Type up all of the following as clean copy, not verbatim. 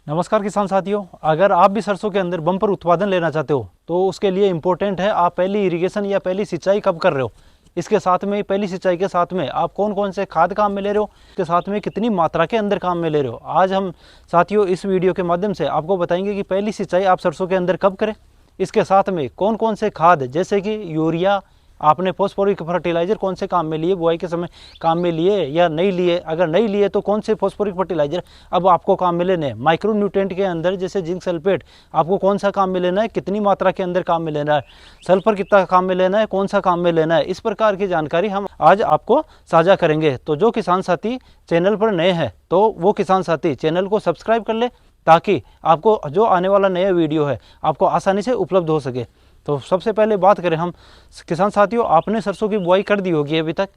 नमस्कार किसान साथियों, अगर आप भी सरसों के अंदर बम्पर उत्पादन लेना चाहते हो तो उसके लिए इम्पोर्टेंट है आप पहली इरिगेशन या पहली सिंचाई कब कर रहे हो। इसके साथ में पहली सिंचाई के साथ में आप कौन कौन से खाद काम में ले रहे हो, इसके साथ में कितनी मात्रा के अंदर काम में ले रहे हो। आज हम साथियों इस वीडियो के माध्यम से आपको बताएंगे कि पहली सिंचाई आप सरसों के अंदर कब करें, इसके साथ में कौन कौन से खाद जैसे कि यूरिया, आपने फॉस्फोरिक फर्टिलाइजर कौन से काम में लिए, बुआई के समय काम में लिए या नहीं लिए, अगर नहीं लिए तो कौन से फॉस्फोरिक फर्टिलाइजर अब आपको काम में लेने हैं। माइक्रो न्यूट्रिएंट के अंदर जैसे जिंक सल्फेट आपको कौन सा काम में लेना है, कितनी मात्रा के अंदर काम में लेना है, सल्फर कितना काम में लेना है, कौन सा काम में लेना है, इस प्रकार की जानकारी हम आज आपको साझा करेंगे। तो जो किसान साथी चैनल पर नए हैं तो वो किसान साथी चैनल को सब्सक्राइब कर ले ताकि आपको जो आने वाला नया वीडियो है आपको आसानी से उपलब्ध हो सके। तो सबसे पहले बात करें हम किसान साथियों, आपने सरसों की बुआई कर दी होगी अभी तक।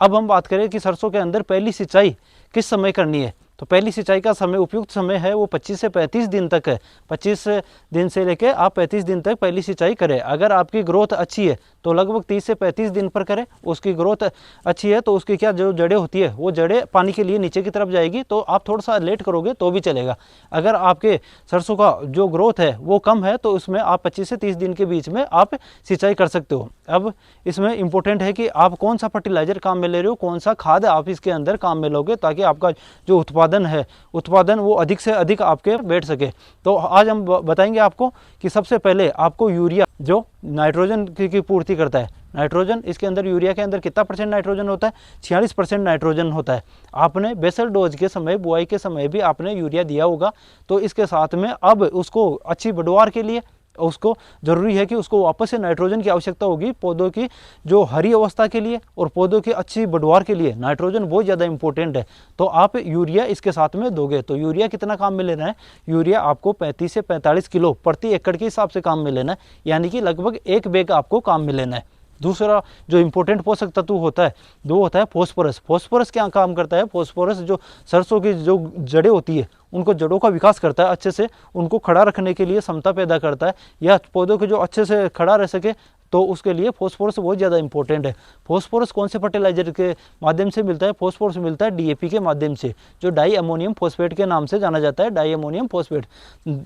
अब हम बात करें कि सरसों के अंदर पहली सिंचाई किस समय करनी है। तो पहली सिंचाई का समय, उपयुक्त समय है वो 25 से 35 दिन तक है। 25 दिन से लेके आप 35 दिन तक पहली सिंचाई करें। अगर आपकी ग्रोथ अच्छी है तो लगभग 30 से 35 दिन पर करें। उसकी ग्रोथ अच्छी है तो उसकी क्या जो जड़ें होती है वो जड़ें पानी के लिए नीचे की तरफ जाएगी, तो आप थोड़ा सा लेट करोगे तो भी चलेगा। अगर आपके सरसों का जो ग्रोथ है वो कम है तो उसमें आप 25 से 30 दिन के बीच में आप सिंचाई कर सकते हो। अब इसमें इंपॉर्टेंट है कि आप कौन सा फर्टिलाइजर काम में ले रहे हो, कौन सा खाद आप इसके अंदर काम में लोगे ताकि आपका जो उत्पादन वो अधिक से अधिक आपके बैठ सके। तो आज हम बताएंगे आपको कि सबसे पहले आपको यूरिया जो नाइट्रोजन की पूर्ति करता है, नाइट्रोजन इसके अंदर यूरिया के अंदर कितना परसेंट नाइट्रोजन होता है, 46% नाइट्रोजन होता है। आपने बेसल डोज के समय, बुआई के समय भी आपने यूरिया दिया होगा। तो इसके साथ में अब उसको अच्छी बढ़वार के लिए उसको जरूरी है कि उसको वापस से नाइट्रोजन की आवश्यकता होगी पौधों की जो हरी अवस्था के लिए और पौधों की अच्छी बढ़वार के लिए नाइट्रोजन बहुत ज़्यादा इंपॉर्टेंट है। तो आप यूरिया इसके साथ में दोगे। तो यूरिया कितना काम में लेना है, यूरिया आपको 35 से 45 किलो प्रति एकड़ के हिसाब से काम में लेना है, यानी कि लगभग 1 बैग आपको काम में लेना है। दूसरा जो इंपॉर्टेंट पोषक तत्व होता है वो होता है फॉस्फोरस। फॉस्फोरस क्या काम करता है, फॉस्फोरस जो सरसों की जो जड़ें होती है उनको जड़ों का विकास करता है, अच्छे से उनको खड़ा रखने के लिए क्षमता पैदा करता है, या पौधों के जो अच्छे से खड़ा रह सके तो उसके लिए फॉस्फोरस बहुत ज़्यादा इंपॉर्टेंट है। फॉस्फोरस कौन से फर्टिलाइजर के माध्यम से मिलता है, फॉस्फोरस मिलता है डीएपी के माध्यम से, जो डाई अमोनियम फॉस्फेट के नाम से जाना जाता है, डाई अमोनियम फॉस्फेट।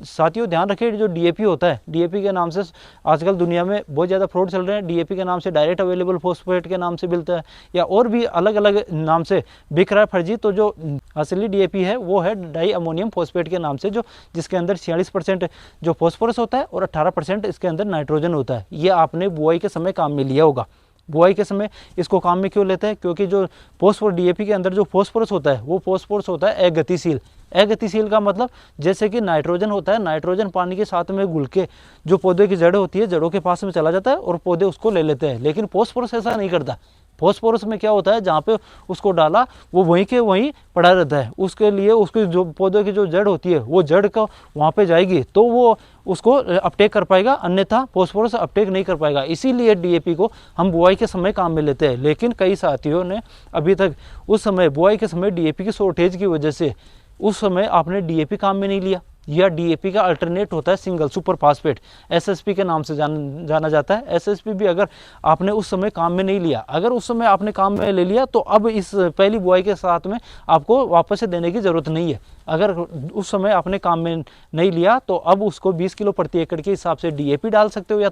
साथियों ध्यान रखिए, जो डीएपी होता है, डीएपी के नाम से आजकल दुनिया में बहुत ज़्यादा फ्रॉड चल रहे हैं। डीएपी के नाम से डायरेक्ट अवेलेबल फॉस्फेट के नाम से मिलता है या और भी अलग अलग नाम से बिक रहा है फर्जी। तो जो असली डीएपी है वो है डाई अमोनियम फॉस्फेट के नाम से, जो जिसके अंदर 46% जो फॉस्फोरस होता है और 18% इसके अंदर नाइट्रोजन होता है। ये आपने बुआई के समय काम में लिया होगा। बुआई के समय इसको काम में क्यों लेते हैं, क्योंकि जो फॉस्फोरस डीएपी के अंदर जो फॉस्फोरस होता है वो फॉस्फोरस होता है अगतिशील। अगतिशील का मतलब जैसे कि नाइट्रोजन होता है, नाइट्रोजन पानी के साथ में घुल के जो पौधे की जड़ होती है, जड़ों के पास में चला जाता है और पौधे उसको ले लेते हैं। लेकिन फॉस्फोरस ऐसा नहीं करता। फॉस्फोरस में क्या होता है, जहाँ पे उसको डाला वो वहीं के वहीं पड़ा रहता है। उसके लिए उसकी जो पौधे की जो जड़ होती है वो जड़ का वहाँ पे जाएगी तो वो उसको अपटेक कर पाएगा, अन्यथा फॉस्फोरस अपटेक नहीं कर पाएगा। इसीलिए डीएपी को हम बुआई के समय काम में लेते हैं। लेकिन कई साथियों ने अभी तक उस समय बुआई के समय डीएपी की शॉर्टेज की वजह से उस समय आपने डीएपी काम में नहीं लिया, या डीएपी का अल्टरनेट होता है सिंगल सुपर फास्फेट, एसएसपी के नाम से जाना जाता है। एसएसपी भी अगर आपने उस समय काम में नहीं लिया, अगर उस समय आपने काम में ले लिया तो अब इस पहली बुआई के साथ में आपको वापस से देने की ज़रूरत नहीं है। अगर उस समय आपने काम में नहीं लिया तो अब उसको 20 किलो प्रति एकड़ के हिसाब से डीएपी डाल सकते हो,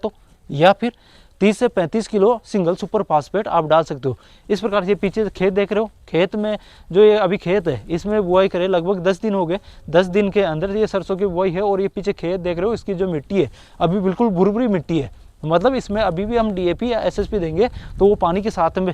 या फिर 30 से 35 किलो सिंगल सुपर फास्फेट आप डाल सकते हो। इस प्रकार से पीछे खेत देख रहे हो, खेत में जो ये अभी खेत है इसमें बुआई करे लगभग 10 दिन हो गए। 10 दिन के अंदर ये सरसों की बुआई है और ये पीछे खेत देख रहे हो, इसकी जो मिट्टी है अभी बिल्कुल भुरभुरी मिट्टी है। मतलब इसमें अभी भी हम डीएपी या एसएसपी देंगे तो वो पानी के साथ में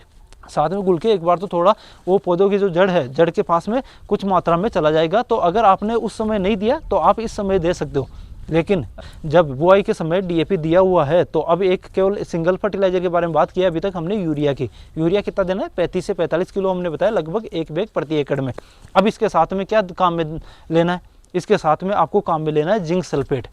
घुल के एक बार तो थोड़ा वो पौधों की जो जड़ है, जड़ के पास में कुछ मात्रा में चला जाएगा। तो अगर आपने उस समय नहीं दिया तो आप इस समय दे सकते हो। लेकिन जब बुआई के समय डीएपी दिया हुआ है तो अब एक केवल सिंगल फर्टिलाइजर के बारे में बात किया अभी तक हमने यूरिया की। यूरिया कितना देना है, 35 से 45 किलो हमने बताया, लगभग 1 बैग प्रति एकड़ में। अब इसके साथ में क्या काम में लेना है, इसके साथ में आपको काम में लेना है zinc sulphate.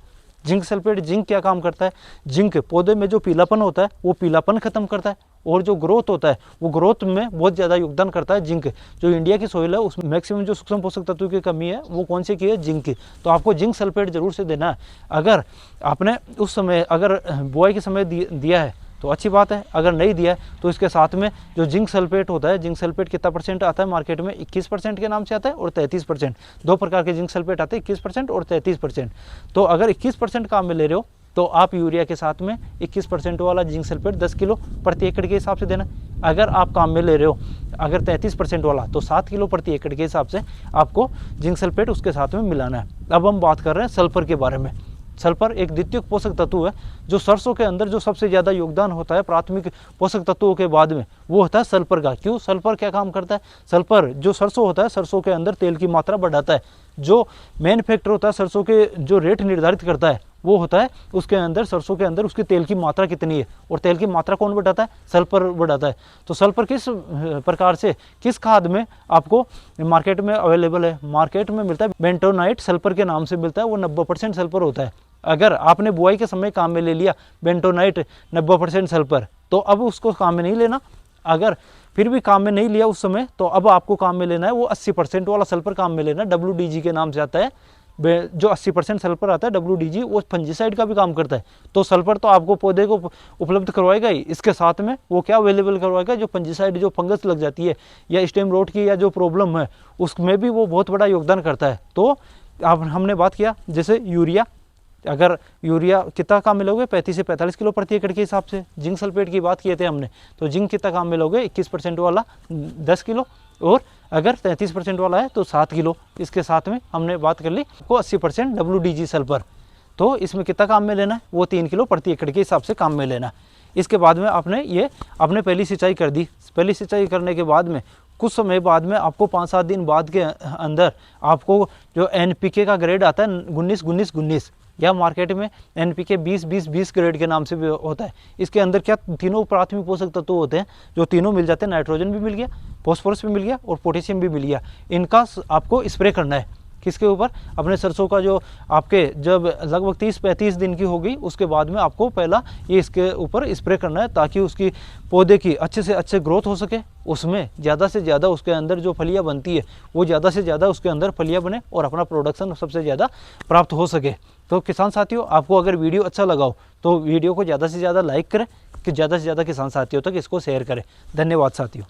Zinc sulphate, zinc क्या काम करता है, जिंक पौधे में जो पीलापन होता है वो पीलापन खत्म करता है, और जो ग्रोथ होता है वो ग्रोथ में बहुत ज़्यादा योगदान करता है जिंक। जो इंडिया की सोइल है उसमें मैक्सिमम जो सूक्ष्म पोषक तत्व की कमी है वो कौन सी की है, जिंक की। तो आपको जिंक सल्फेट जरूर से देना है। अगर आपने उस समय अगर बुआई के समय दिया है तो अच्छी बात है। अगर नहीं दिया है तो इसके साथ में जो जिंक सल्फेट होता है, जिंक सल्फेट कितना परसेंट आता है मार्केट में, 21% के नाम से आता है और 33%। दो प्रकार के जिंक सल्फेट आते हैं, 21% और 33%। तो अगर 21% काम में ले रहे हो तो आप यूरिया के साथ में 21% वाला जिंक सल्फेट 10 किलो प्रति एकड़ के हिसाब से देना। अगर आप काम में ले रहे हो अगर 33% वाला तो 7 किलो प्रति एकड़ के हिसाब से आपको जिंक सल्फेट उसके साथ में मिलाना है। अब हम बात कर रहे हैं सल्फर के बारे में। सल्फर एक द्वितीयक पोषक तत्व है जो सरसों के अंदर जो सबसे ज़्यादा योगदान होता है प्राथमिक पोषक तत्वों के बाद में, वो होता है सल्फर का। क्यों? सल्फर क्या काम करता है? सल्फर जो सरसों होता है, सरसों के अंदर तेल की मात्रा बढ़ाता है। जो मेन फैक्टर होता है सरसों के जो रेट निर्धारित करता है वो होता है उसके अंदर, सरसों के अंदर उसकी तेल की मात्रा कितनी है, और तेल की मात्रा कौन बढ़ाता है? सल्फर बढ़ाता है। तो सल्फर किस प्रकार से, किस खाद में आपको मार्केट में अवेलेबल है? मार्केट में मिलता है बेंटोनाइट सल्फर के नाम से मिलता है, वो 90% सल्फर होता है। अगर आपने बुआई के समय काम में ले लिया बेंटोनाइट 90% सल्फर, तो अब उसको काम में नहीं लेना। अगर फिर भी काम में नहीं लिया उस समय, तो अब आपको काम में लेना है वो 80% वाला सल्फर काम में लेना। WDG के नाम से आता है। जो 80% सल्फर आता है WDG, वो फंजीसाइड का भी काम करता है। तो सल्फर तो आपको पौधे को उपलब्ध करवाएगा ही, इसके साथ में वो क्या अवेलेबल करवाएगा, जो फंजीसाइड, जो फंगस लग जाती है या स्टेम रोट की या जो प्रॉब्लम है उसमें भी वो बहुत बड़ा योगदान करता है। तो अब हमने बात किया जैसे यूरिया, अगर यूरिया कितना काम मिलोगे 35 से 45 किलो प्रति एकड़ के हिसाब से। जिंक सल्फेट की बात किए थे हमने, तो जिंक कितना काम मिलोगे 21% वाला 10 किलो, और अगर 33% वाला है तो 7 किलो। इसके साथ में हमने बात कर ली को 80% WDG सल्फर, तो इसमें कितना काम में लेना है, वो 3 किलो प्रति एकड़ के हिसाब से काम में लेना। इसके बाद में आपने पहली सिंचाई कर दी। पहली सिंचाई करने के बाद में कुछ समय बाद में आपको 5-7 दिन बाद के अंदर आपको जो NPK का ग्रेड आता है 19-19-19 या मार्केट में NPK 20-20-20 ग्रेड के नाम से भी होता है। इसके अंदर क्या तीनों प्राथमिक पोषक तत्व होते हैं, जो तीनों मिल जाते हैं। नाइट्रोजन भी मिल गया, फॉस्फोरस भी मिल गया और पोटेशियम भी मिल गया। इनका आपको स्प्रे करना है किसके ऊपर? अपने सरसों का जो आपके जब लगभग 30-35 दिन की होगी उसके बाद में आपको पहला ये इसके ऊपर स्प्रे करना है, ताकि उसकी पौधे की अच्छे से अच्छे ग्रोथ हो सके, उसमें ज़्यादा से ज़्यादा उसके अंदर जो फलियाँ बनती है वो ज़्यादा से ज़्यादा उसके अंदर फलियाँ बने और अपना प्रोडक्शन सबसे ज़्यादा प्राप्त हो सके। तो किसान साथियों, आपको अगर वीडियो अच्छा लगा हो तो वीडियो को ज़्यादा से ज़्यादा लाइक करें, कि ज़्यादा से ज़्यादा किसान साथियों तक इसको शेयर करें। धन्यवाद साथियों।